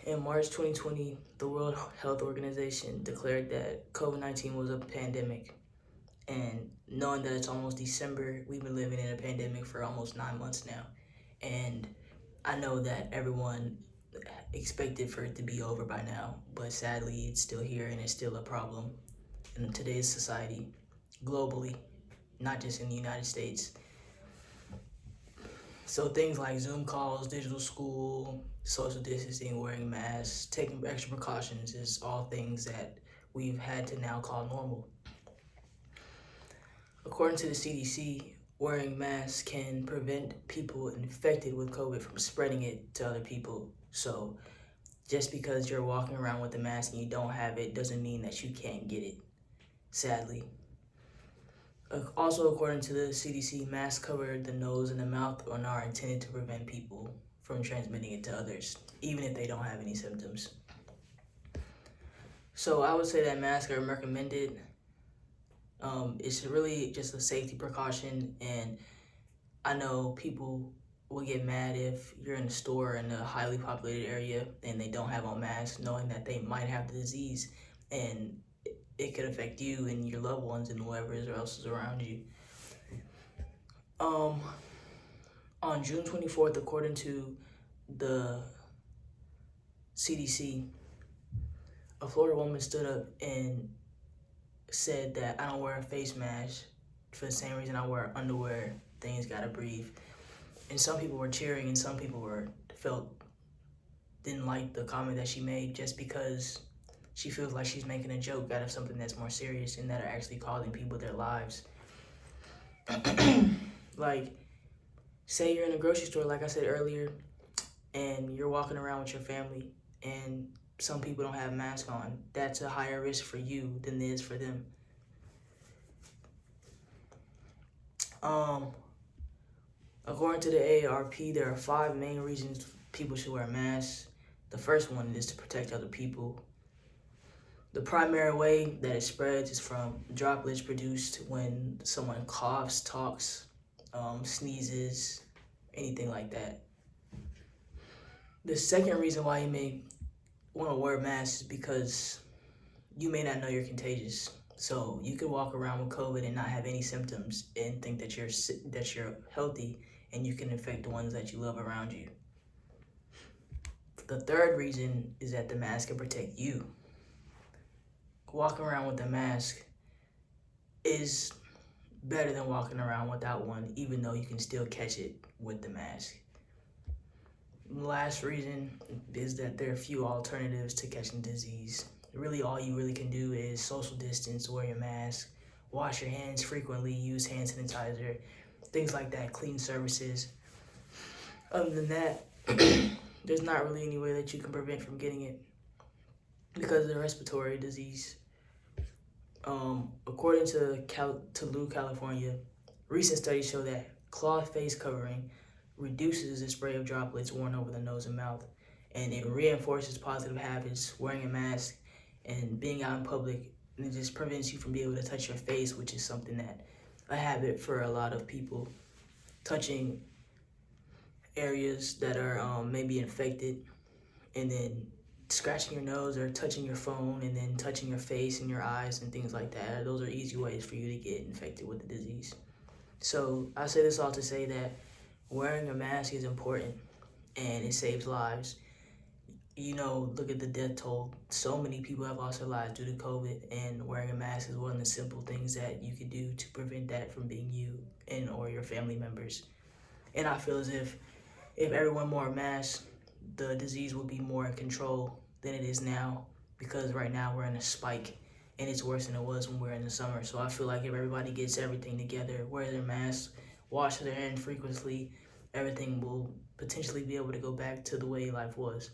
In March 2020, the World Health Organization declared that COVID-19 was a pandemic. And knowing that it's almost December, we've been living in a pandemic for almost 9 months now. And I know that everyone expected for it to be over by now, but sadly, it's still here and it's still a problem in today's society, globally, not just in the United States. So things like Zoom calls, digital school, social distancing, wearing masks, taking extra precautions is all things that we've had to now call normal. According to the CDC, wearing masks can prevent people infected with COVID from spreading it to other people. So just because you're walking around with a mask and you don't have it doesn't mean that you can't get it, sadly. Also, according to the CDC, masks cover the nose and the mouth and are intended to prevent people from transmitting it to others, even if they don't have any symptoms. So I would say that masks are recommended. It's really just a safety precaution, and I know people will get mad if you're in a store in a highly populated area and they don't have on masks, knowing that they might have the disease and it could affect you and your loved ones and whoever else is around you. On June 24th, according to the CDC, a Florida woman stood up and said that I don't wear a face mask for the same reason I wear underwear. Things gotta breathe. And some people were cheering and some people didn't like the comment that she made just because she feels like she's making a joke out of something that's more serious and that are actually causing people their lives. Like, say you're in a grocery store, like I said earlier, and you're walking around with your family and some people don't have masks on. That's a higher risk for you than it is for them. According to the AARP, there are 5 main reasons people should wear masks. The first one is to protect other people. The primary way that it spreads is from droplets produced when someone coughs, talks, sneezes, anything like that. The second reason why you may want to wear masks is because you may not know you're contagious. So you could walk around with COVID and not have any symptoms and think that you're healthy and you can infect the ones that you love around you. The third reason is that the mask can protect you. Walking around with a mask is better than walking around without one, even though you can still catch it with the mask. The last reason is that there are few alternatives to catching disease. Really, all you really can do is social distance, wear your mask, wash your hands frequently, use hand sanitizer, things like that, clean surfaces. Other than that, there's not really any way that you can prevent from getting it because of the respiratory disease. According to Toulouse, California, recent studies show that cloth face covering reduces the spray of droplets worn over the nose and mouth, and it reinforces positive habits, wearing a mask and being out in public, and it just prevents you from being able to touch your face, which is something that a habit for a lot of people, touching areas that are maybe infected, and then scratching your nose or touching your phone and then touching your face and your eyes and things like that. Those are easy ways for you to get infected with the disease. So I say this all to say that wearing a mask is important and it saves lives. You know, look at the death toll. So many people have lost their lives due to COVID, and wearing a mask is one of the simple things that you could do to prevent that from being you and or your family members. And I feel as if everyone wore a mask, the disease will be more in control than it is now, because right now we're in a spike and it's worse than it was when we were in the summer. So I feel like if everybody gets everything together, wear their masks, wash their hands frequently, everything will potentially be able to go back to the way life was.